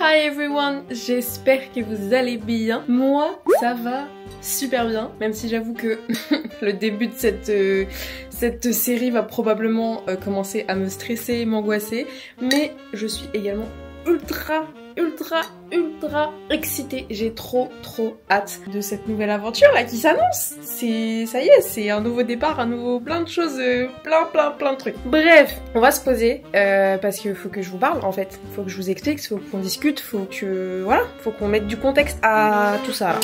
Hi everyone, j'espère que vous allez bien. Moi, ça va super bien, même si j'avoue que le début de cette série va probablement commencer à me stresser, m'angoisser, mais je suis également ultra excitée. J'ai trop hâte de cette nouvelle aventure là qui s'annonce. Ça y est, c'est un nouveau départ, plein de choses, plein de trucs. Bref, on va se poser parce qu'il faut que je vous parle en fait. Faut que je vous explique, faut qu'on discute, faut qu'on mette du contexte à tout ça là.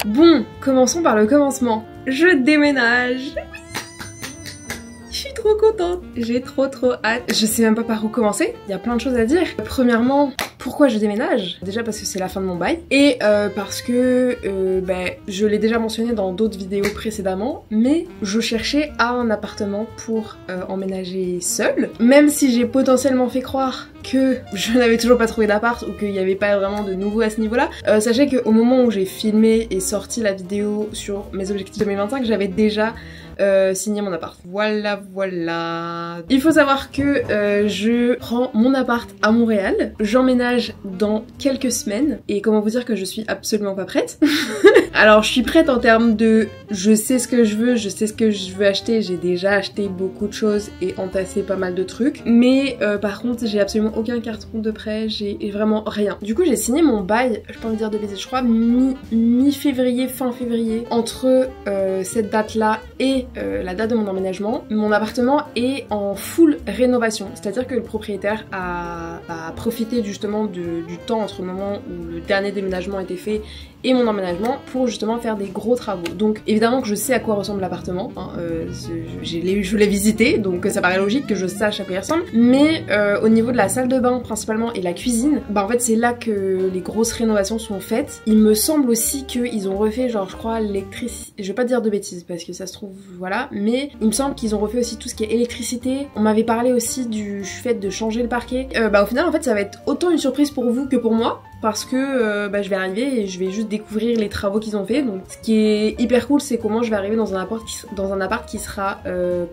Bon, commençons par le commencement. Je déménage. Je suis trop contente, j'ai trop hâte. Je sais même pas par où commencer, il y a plein de choses à dire. Premièrement, pourquoi je déménage? Déjà parce que c'est la fin de mon bail et parce que je l'ai déjà mentionné dans d'autres vidéos précédemment, mais je cherchais un appartement pour emménager seule. Même si j'ai potentiellement fait croire que je n'avais toujours pas trouvé d'appart ou qu'il n'y avait pas vraiment de nouveau à ce niveau-là, sachez qu'au moment où j'ai filmé et sorti la vidéo sur mes objectifs 2025, j'avais déjà signer mon appart. Voilà. Il faut savoir que je prends mon appart à Montréal. J'emménage dans quelques semaines. Et comment vous dire que je suis absolument pas prête. Alors je suis prête en termes de je sais ce que je veux, je sais ce que je veux acheter. J'ai déjà acheté beaucoup de choses et entassé pas mal de trucs. Mais par contre j'ai absolument aucun carton de prêt. J'ai vraiment rien. Du coup j'ai signé mon bail, je peux pas me dire de bêtises, je crois mi-février, fin février. Entre cette date là et la date de mon emménagement, mon appartement est en full rénovation, c'est-à-dire que le propriétaire a profité justement du temps entre le moment où le dernier déménagement a été fait et mon emménagement pour justement faire des gros travaux. Donc évidemment que je sais à quoi ressemble l'appartement, hein, je l'ai visité, donc ça paraît logique que je sache à quoi il ressemble, mais au niveau de la salle de bain principalement et la cuisine, en fait c'est là que les grosses rénovations sont faites. Il me semble aussi qu'ils ont refait genre je crois l'électricité, je vais pas dire de bêtises parce que ça se trouve voilà, mais il me semble qu'ils ont refait aussi tout ce qui est électricité. On m'avait parlé aussi du fait de changer le parquet. Au final en fait ça va être autant une surprise pour vous que pour moi, parce que je vais arriver et je vais juste découvrir les travaux qu'ils ont fait. Donc ce qui est hyper cool, c'est comment je vais arriver dans un appart qui sera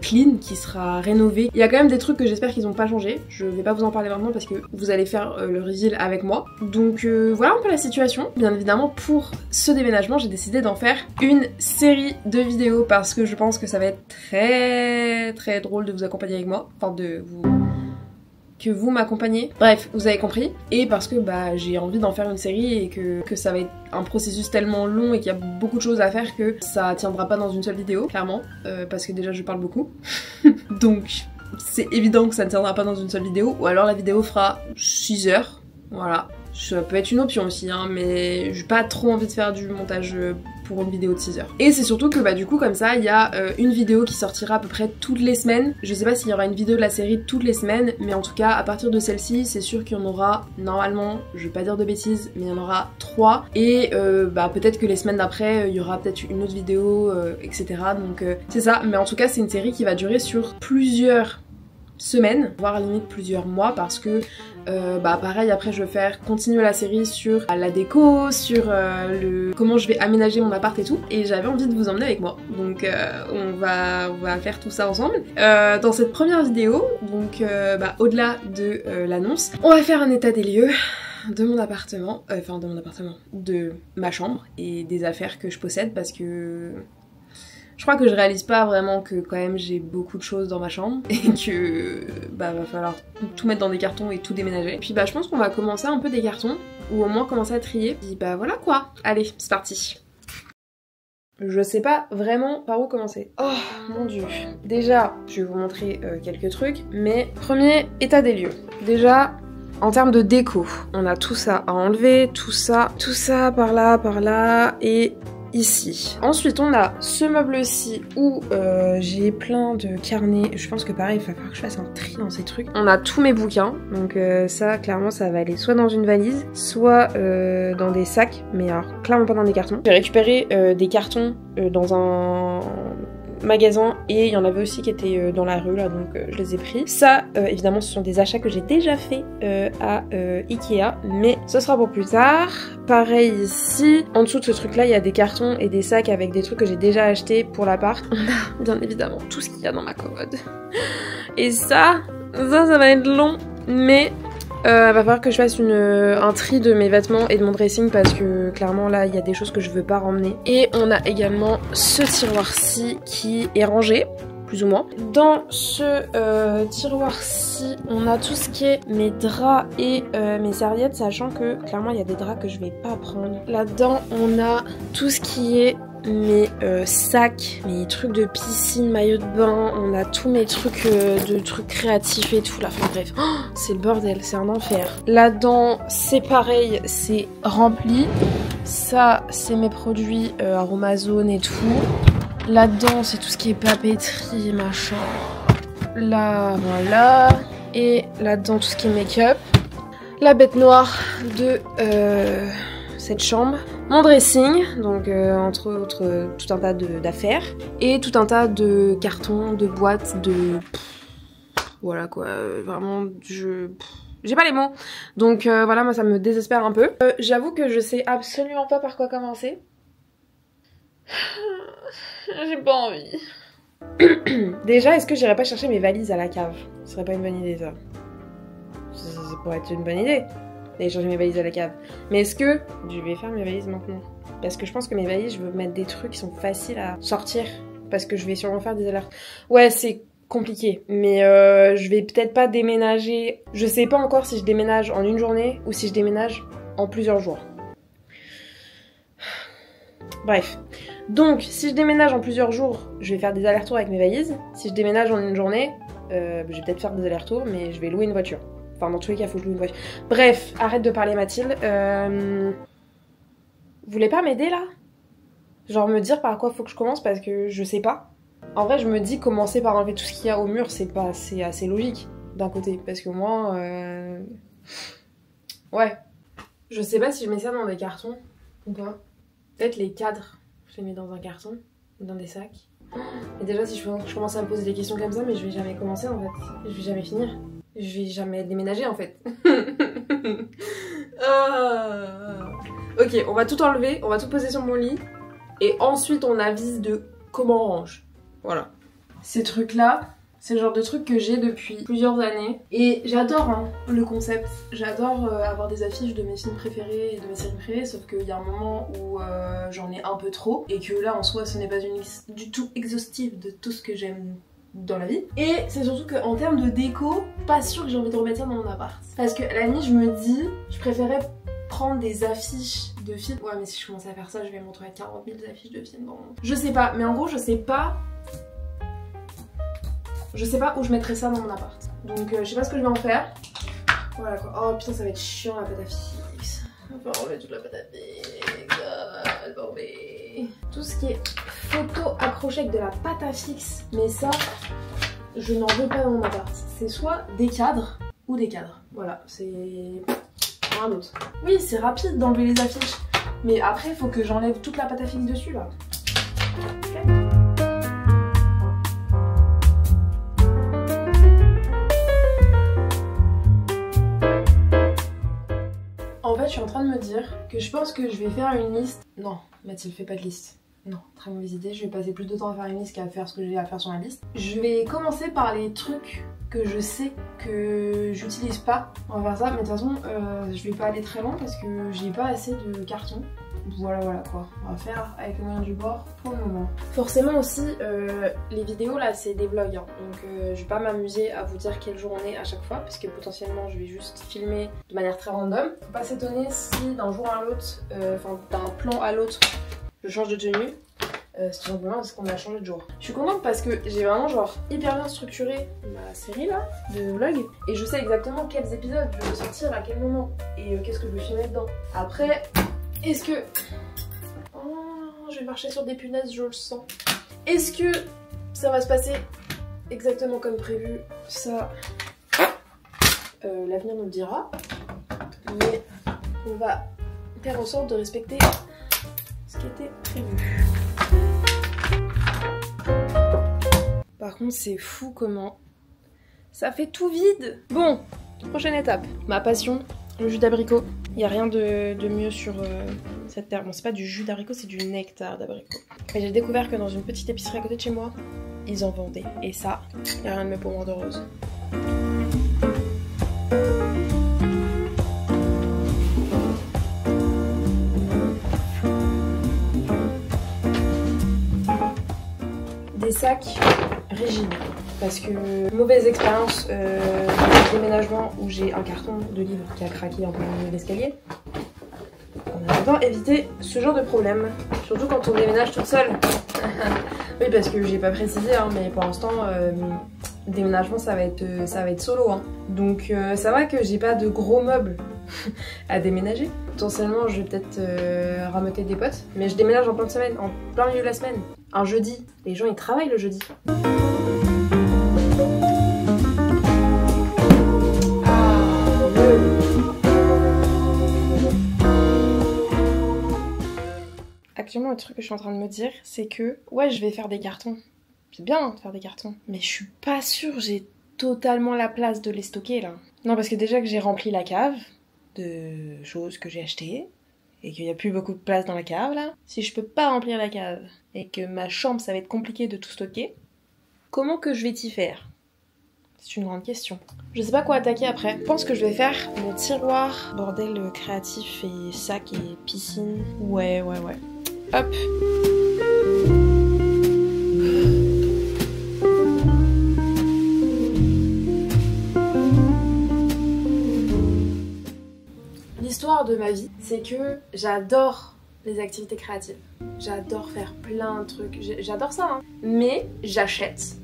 clean, qui sera rénové. Il y a quand même des trucs que j'espère qu'ils ont pas changé. Je vais pas vous en parler maintenant parce que vous allez faire le reveal avec moi. Donc voilà un peu la situation. Bien évidemment pour ce déménagement j'ai décidé d'en faire une série de vidéos parce que je pense que ça va être très drôle de vous accompagner avec moi. Enfin que vous m'accompagnez. Bref, vous avez compris. Et parce que j'ai envie d'en faire une série et que ça va être un processus tellement long et qu'il y a beaucoup de choses à faire que ça tiendra pas dans une seule vidéo, clairement. Parce que déjà je parle beaucoup. Donc c'est évident que ça ne tiendra pas dans une seule vidéo. Ou alors la vidéo fera 6 heures. Voilà. Ça peut être une option aussi, hein, mais j'ai pas trop envie de faire du montage pour une vidéo de 6 heures. Et c'est surtout que du coup comme ça il y a une vidéo qui sortira à peu près toutes les semaines. Je sais pas s'il y aura une vidéo de la série toutes les semaines, mais en tout cas à partir de celle-ci c'est sûr qu'il y en aura normalement, je vais pas dire de bêtises, mais il y en aura 3. Et peut-être que les semaines d'après il y aura peut-être une autre vidéo, etc. Donc c'est ça, mais en tout cas c'est une série qui va durer sur plusieurs semaines, voire à la limite plusieurs mois, parce que pareil après je vais continuer la série sur la déco, sur comment je vais aménager mon appart et tout, et j'avais envie de vous emmener avec moi, donc on va faire tout ça ensemble. Dans cette première vidéo, donc au-delà de l'annonce, on va faire un état des lieux de mon appartement, de ma chambre et des affaires que je possède, parce que je crois que je réalise pas vraiment que quand même j'ai beaucoup de choses dans ma chambre et que va falloir tout mettre dans des cartons et tout déménager. Puis je pense qu'on va commencer un peu des cartons, ou au moins commencer à trier. Puis voilà quoi. Allez, c'est parti. Je sais pas vraiment par où commencer. Oh mon dieu. Déjà, je vais vous montrer quelques trucs, mais premier état des lieux. Déjà, en termes de déco, on a tout ça à enlever, tout ça par là, et ici. Ensuite on a ce meuble-ci où j'ai plein de carnets. Je pense que pareil il va falloir que je fasse un tri dans ces trucs. On a tous mes bouquins, donc ça clairement ça va aller soit dans une valise, soit dans des sacs, mais alors clairement pas dans des cartons. J'ai récupéré des cartons dans un magasin et il y en avait aussi qui étaient dans la rue là, donc je les ai pris. Ça évidemment ce sont des achats que j'ai déjà fait à Ikea, mais ce sera pour plus tard. Pareil ici, en dessous de ce truc là il y a des cartons et des sacs avec des trucs que j'ai déjà achetés pour l'appart. On a bien évidemment tout ce qu'il y a dans ma commode. Et ça Ça va être long, mais va falloir que je fasse un tri de mes vêtements et de mon dressing parce que clairement là il y a des choses que je veux pas ramener. Et on a également ce tiroir-ci qui est rangé, plus ou moins. Dans ce tiroir-ci, on a tout ce qui est mes draps et mes serviettes, sachant que clairement il y a des draps que je vais pas prendre. Là-dedans, on a tout ce qui est mes sacs, mes trucs de piscine, maillot de bain, on a tous mes trucs de trucs créatifs et tout là, enfin bref, oh, c'est le bordel, c'est un enfer. Là-dedans, c'est pareil, c'est rempli. Ça, c'est mes produits Aromazone et tout. Là-dedans, c'est tout ce qui est papeterie, machin. Là, voilà. Et là-dedans, tout ce qui est make-up. La bête noire de cette chambre. Mon dressing, donc entre autres tout un tas d'affaires. Et tout un tas de cartons, de boîtes, de... Voilà quoi, vraiment, j'ai pas les mots. Donc voilà, moi ça me désespère un peu. J'avoue que je sais absolument pas par quoi commencer. J'ai pas envie. Déjà, est-ce que j'irais pas chercher mes valises à la cave? Ce serait pas une bonne idée ça. Ça pourrait être une bonne idée d'aller chercher mes valises à la cave. Mais est-ce que je vais faire mes valises maintenant? Parce que je pense que mes valises, je veux mettre des trucs qui sont faciles à sortir. Parce que je vais sûrement faire des alertes. Ouais, c'est compliqué. Mais je vais peut-être pas déménager. Je sais pas encore si je déménage en une journée ou si je déménage en plusieurs jours. Bref. Donc, si je déménage en plusieurs jours, je vais faire des allers-retours avec mes valises. Si je déménage en une journée, je vais peut-être faire des allers-retours, mais je vais louer une voiture. Enfin, dans tous les cas, il faut que je loue une voiture. Bref, arrête de parler, Mathilde. Vous voulez pas m'aider, là? Genre me dire par quoi faut que je commence, parce que je sais pas. En vrai, je me dis commencer par enlever tout ce qu'il y a au mur, c'est assez logique, d'un côté. Parce que moi, ouais. Je sais pas si je mets ça dans des cartons ou pas. Peut-être les cadres, je les mets dans un carton ou dans des sacs. Et déjà, si je commence à me poser des questions comme ça, mais je vais jamais commencer en fait. Je vais jamais finir. Je vais jamais déménager en fait. Ok, on va tout enlever, on va tout poser sur mon lit. Et ensuite, on avise de comment on range. Voilà. Ces trucs-là, c'est le genre de trucs que j'ai depuis plusieurs années. Et j'adore hein, le concept. J'adore avoir des affiches de mes films préférés et de mes séries préférées. Sauf qu'il y a un moment où j'en ai un peu trop. Et que là, en soi, ce n'est pas une liste du tout exhaustive de tout ce que j'aime dans la vie. Et c'est surtout qu'en termes de déco, pas sûr que j'ai envie de remettre ça dans mon appart. Parce que à la nuit, je me dis, je préférais prendre des affiches de films. Ouais, mais si je commence à faire ça, je vais me retrouver à 40 000 affiches de films. Dans... Je sais pas, mais en gros, je sais pas où je mettrais ça dans mon appart. Donc je sais pas ce que je vais en faire. Voilà quoi. Oh putain, ça va être chiant la pâte à fixe. On va enlever toute la pâte à fixe. On va enlever tout ce qui est photo accrochée avec de la pâte à fixe. Mais ça, je n'en veux pas dans mon appart. C'est soit des cadres ou des cadres. Voilà, c'est un autre. Oui, c'est rapide d'enlever les affiches. Mais après, il faut que j'enlève toute la pâte à fixe dessus là. Okay. En fait, je suis en train de me dire que je pense que je vais faire une liste. Non, Mathilde, fais pas de liste. Non, très mauvaise idée. Je vais passer plus de temps à faire une liste qu'à faire ce que j'ai à faire sur la liste. Je vais commencer par les trucs que je sais que j'utilise pas. On va faire ça, mais de toute façon, je vais pas aller très loin parce que j'ai pas assez de cartons. Voilà quoi, on va faire avec le moyen du bord pour le moment. Forcément aussi, les vidéos là c'est des vlogs, hein. Donc je vais pas m'amuser à vous dire quel jour on est à chaque fois parce que potentiellement je vais juste filmer de manière très random. Faut pas s'étonner si d'un jour à l'autre, enfin d'un plan à l'autre, je change de tenue. C'est tout simplement parce qu'on a changé de jour. Je suis contente parce que j'ai vraiment genre hyper bien structuré ma série là de vlog et je sais exactement quels épisodes je vais sortir à quel moment et qu'est-ce que je vais filmer dedans. Après, est-ce que... Oh, je vais marcher sur des punaises, je le sens. Est-ce que ça va se passer exactement comme prévu? Ça, l'avenir nous le dira. Mais on va faire en sorte de respecter ce qui était prévu. Par contre, c'est fou comment ça fait tout vide. Bon, prochaine étape. Ma passion, le jus d'abricot. Il n'y a rien de mieux sur cette terre. Bon, c'est pas du jus d'abricot, c'est du nectar d'abricot. Et j'ai découvert que dans une petite épicerie à côté de chez moi, ils en vendaient. Et ça, il n'y a rien de mieux pour moi de rose. sac rigide. Parce que mauvaise expérience de déménagement où j'ai un carton de livres qui a craqué en plein milieu de l'escalier. On a d'abord éviter ce genre de problème, surtout quand on déménage toute seule. Oui, parce que j'ai pas précisé, hein, mais pour l'instant, déménagement ça va être solo. Hein. Donc ça va que j'ai pas de gros meubles à déménager. Potentiellement, je vais peut-être rameuter des potes, mais je déménage en plein de semaine, en plein milieu de la semaine. Un jeudi. Les gens ils travaillent le jeudi. Actuellement, le truc que je suis en train de me dire, c'est que ouais, je vais faire des cartons. C'est bien de faire des cartons, mais je suis pas sûre j'ai totalement la place de les stocker là. Non, parce que déjà que j'ai rempli la cave de choses que j'ai achetées et qu'il y a plus beaucoup de place dans la cave là, si je peux pas remplir la cave et que ma chambre ça va être compliqué de tout stocker, comment que je vais t'y faire? C'est une grande question. Je sais pas quoi attaquer après. Je pense que je vais faire mon tiroir, bordel créatif et sac et piscine. Ouais. Hop. L'histoire de ma vie, c'est que j'adore les activités créatives. J'adore faire plein de trucs. J'adore ça, hein. Mais j'achète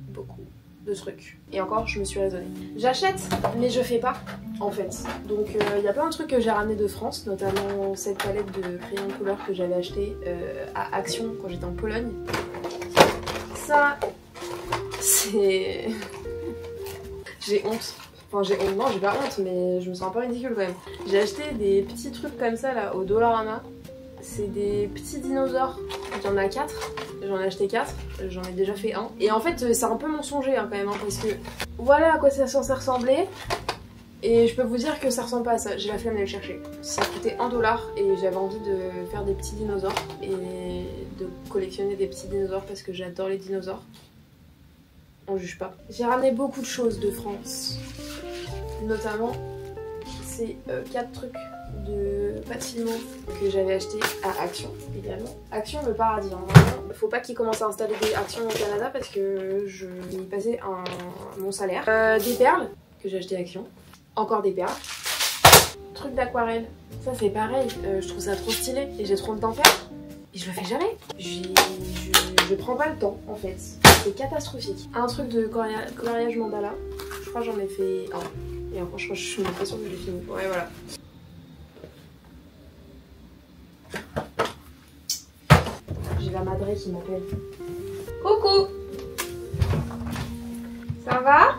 beaucoup de trucs. Et encore, je me suis raisonnée. J'achète, mais je fais pas, en fait. Donc, il y a plein de trucs que j'ai ramenés de France, notamment cette palette de crayons de couleur que j'avais acheté à Action quand j'étais en Pologne. Ça, c'est... J'ai honte. Enfin, j'ai honte. Non, j'ai pas honte, mais je me sens un peu ridicule quand même. J'ai acheté des petits trucs comme ça, là, au Dollarama. C'est des petits dinosaures. Il y en a 4. J'en ai acheté 4. J'en ai déjà fait un. Et en fait, c'est un peu mensonger hein, quand même. Hein, parce que voilà à quoi c'est censé ressembler. Et je peux vous dire que ça ressemble pas à ça. J'ai la flemme d'aller le chercher. Ça coûtait 1 $ et j'avais envie de faire des petits dinosaures. Et de collectionner des petits dinosaures parce que j'adore les dinosaures. On juge pas. J'ai ramené beaucoup de choses de France. Notamment ces 4 trucs de pâte fimo que j'avais acheté à Action également. Action le paradis, hein, vraiment. Faut pas qu'ils commencent à installer des actions au Canada parce que je vais y passer mon salaire. Des perles que j'ai acheté à Action. Encore des perles. Truc d'aquarelle. Ça c'est pareil, je trouve ça trop stylé et j'ai trop envie d'en faire. Et je le fais jamais. Je prends pas le temps en fait. C'est catastrophique. Un truc de coloriage mandala. Je crois que j'en ai fait un. Et après je suis même pas sûre que je l'ai fini. Ouais voilà. J'ai la madrée qui m'appelle. Coucou. Ça va?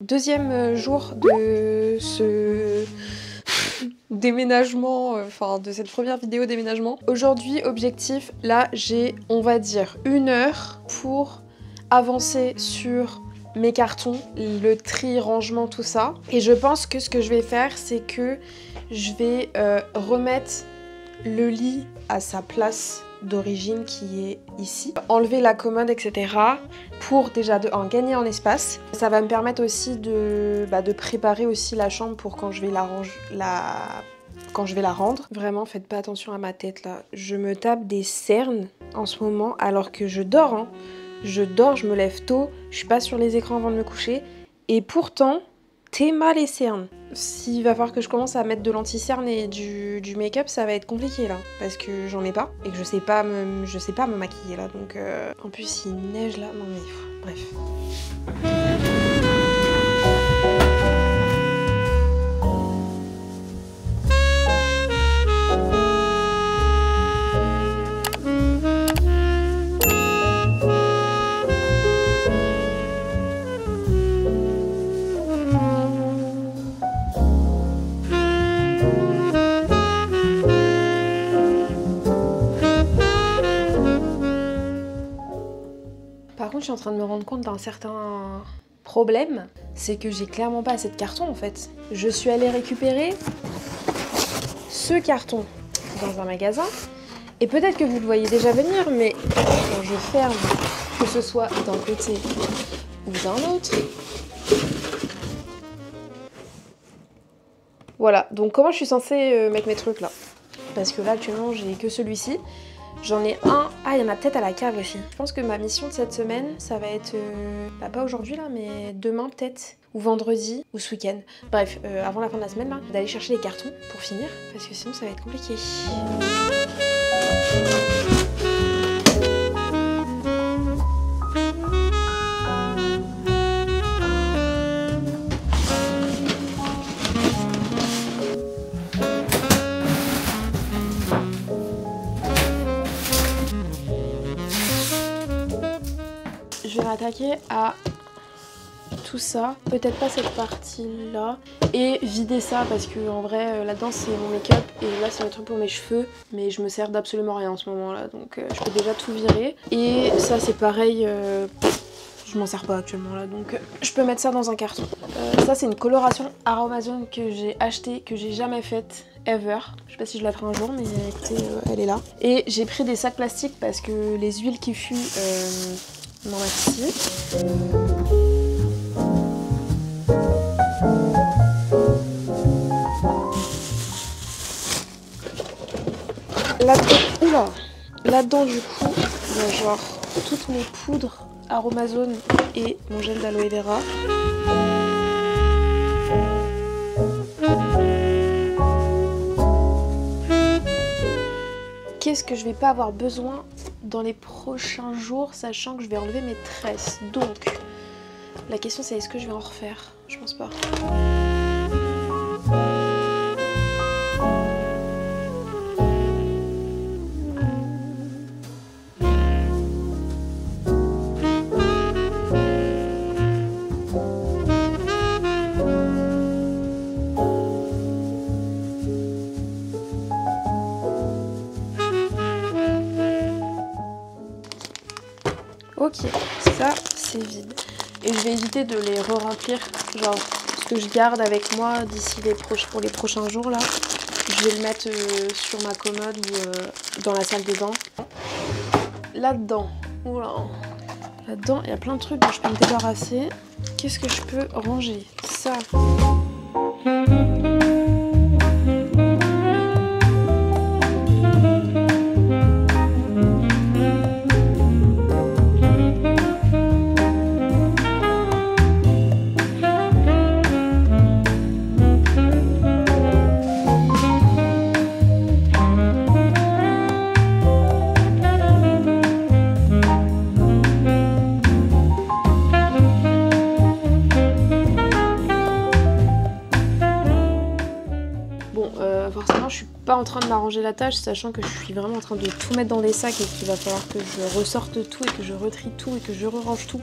Deuxième jour de ce déménagement, enfin de cette première vidéo déménagement. Aujourd'hui, objectif, là j'ai, on va dire, 1 heure pour avancer sur mes cartons, le tri, rangement, tout ça. Et je pense que ce que je vais faire, c'est que je vais remettre le lit à sa place d'origine qui est ici. Enlever la commode, etc. pour déjà de gagner en espace. Ça va me permettre aussi de préparer aussi la chambre pour quand je vais quand je vais la rendre. Vraiment, faites pas attention à ma tête là. Je me tape des cernes en ce moment alors que je dors. Hein. Je dors, je me lève tôt, je suis pas sur les écrans avant de me coucher. Et pourtant, t'es mal les cernes. S'il va falloir que je commence à mettre de l'anti-cerne et du make-up, ça va être compliqué là, parce que j'en ai pas et que je sais pas me maquiller là. Donc en plus il neige là, non mais bref. contre, je suis en train de me rendre compte d'un certain problème, c'est que j'ai clairement pas assez de cartons en fait. Je suis allée récupérer ce carton dans un magasin, et peut-être que vous le voyez déjà venir, mais quand je ferme, que ce soit d'un côté ou d'un autre. Voilà, donc comment je suis censée mettre mes trucs là? Parce que là actuellement j'ai que celui-ci. J'en ai un... Ah, il y en a peut-être à la cave aussi. Je pense que ma mission de cette semaine, ça va être... Bah, pas aujourd'hui là, mais demain peut-être. Ou vendredi, ou ce week-end. Bref, avant la fin de la semaine là, d'aller chercher les cartons pour finir. Parce que sinon ça va être compliqué. Je vais m'attaquer à tout ça, peut-être pas cette partie là, et vider ça parce que en vrai là-dedans c'est mon make-up et là c'est un truc pour mes cheveux, mais je me sers d'absolument rien en ce moment là, donc je peux déjà tout virer. Et ça c'est pareil, je m'en sers pas actuellement là, donc je peux mettre ça dans un carton. Ça c'est une coloration Aromazone que j'ai achetée, que j'ai jamais faite. Ever. Je sais pas si je la ferai un jour, mais écoutez, elle est là. Et j'ai pris des sacs plastiques parce que les huiles qui fuient, non merci. Là-dedans du coup, il y a genre toutes mes poudres Aromazone et mon gel d'aloe vera. Qu'est-ce que je vais pas avoir besoin dans les prochains jours, sachant que je vais enlever mes tresses. Donc, la question c'est est-ce que je vais en refaire? Je pense pas. Ok, ça c'est vide. Et je vais éviter de les re-remplir. Genre, ce que je garde avec moi d'ici pour les prochains jours là, je vais le mettre sur ma commode ou dans la salle de bain. Là-dedans, oula, là-dedans il y a plein de trucs dont je peux me débarrasser. Qu'est-ce que je peux ranger? Ça. Forcément je suis pas en train de m'arranger la tâche, sachant que je suis vraiment en train de tout mettre dans des sacs et qu'il va falloir que je ressorte tout et que je retrie tout et que je range tout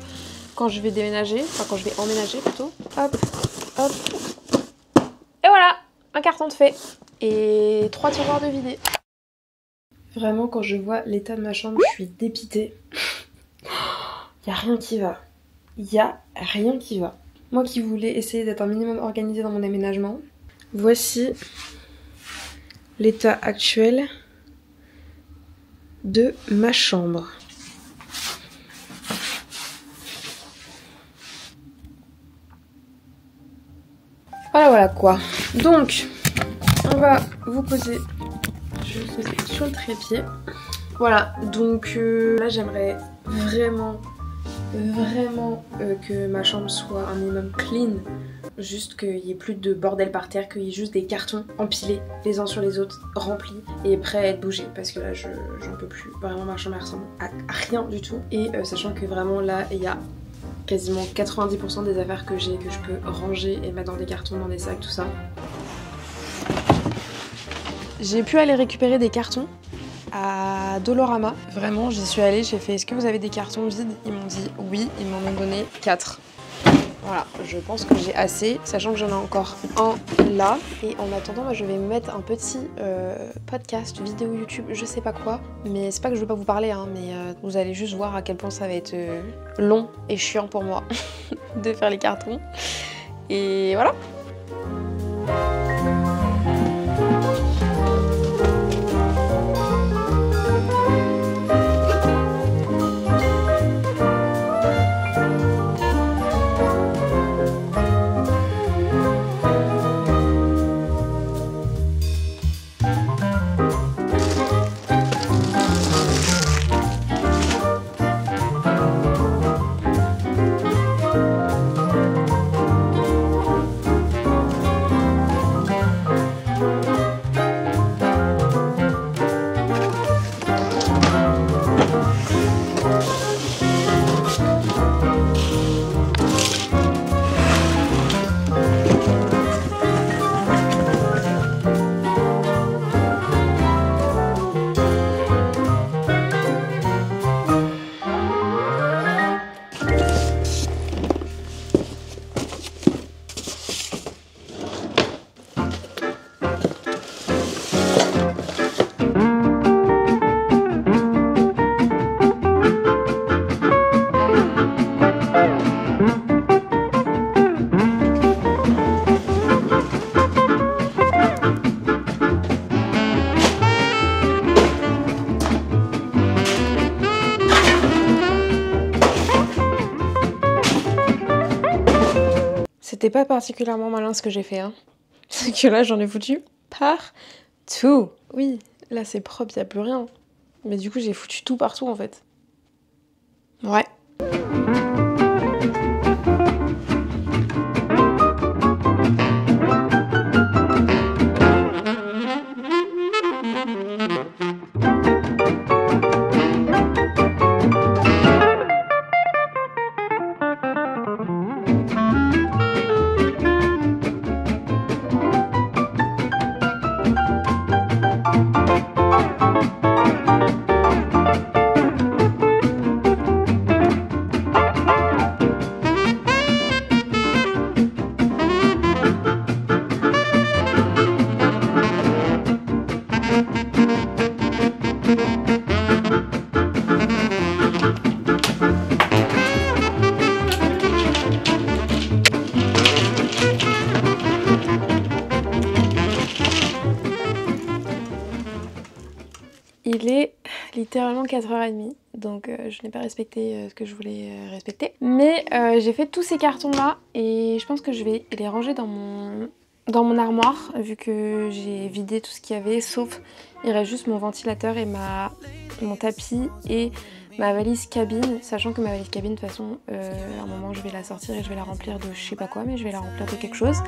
quand je vais déménager, enfin quand je vais emménager plutôt. Hop, hop. Et voilà, un carton de fait et 3 tiroirs de vidés. Vraiment quand je vois l'état de ma chambre, je suis dépitée. Y a rien qui va. Y a rien qui va. Moi qui voulais essayer d'être un minimum organisée dans mon déménagement, voici l'état actuel de ma chambre. Voilà quoi. Donc, on va vous poser, je vais vous poser sur le trépied. Voilà, donc là j'aimerais vraiment que ma chambre soit un minimum clean. Juste qu'il n'y ait plus de bordel par terre, qu'il y ait juste des cartons empilés les uns sur les autres, remplis et prêts à être bougés. Parce que là j'en peux plus. Vraiment ma chambre elle ressemble à rien du tout. Et sachant que vraiment là il y a quasiment 90% des affaires que j'ai que je peux ranger et mettre dans des cartons, dans des sacs, tout ça. J'ai pu aller récupérer des cartons à Dolorama. Vraiment j'y suis allée, j'ai fait est-ce que vous avez des cartons vides? Ils m'ont dit oui, ils m'en ont donné 4. Voilà, je pense que j'ai assez, sachant que j'en ai encore un là. Et en attendant, moi, je vais me mettre un petit podcast, vidéo YouTube, je sais pas quoi. Mais c'est pas que je veux pas vous parler, hein, mais vous allez juste voir à quel point ça va être long et chiant pour moi de faire les cartons. Et voilà. C'était pas particulièrement malin ce que j'ai fait, hein. C'est que là, j'en ai foutu partout. Oui, là, c'est propre, y a plus rien. Mais du coup, j'ai foutu tout partout, en fait. Ouais. Il est littéralement 4h30, donc je n'ai pas respecté ce que je voulais respecter. Mais j'ai fait tous ces cartons là et je pense que je vais les ranger dans mon armoire vu que j'ai vidé tout ce qu'il y avait, sauf il reste juste mon ventilateur et mon tapis et ma valise cabine, sachant que ma valise cabine de toute façon à un moment je vais la sortir et je vais la remplir de je sais pas quoi, mais je vais la remplir de quelque chose.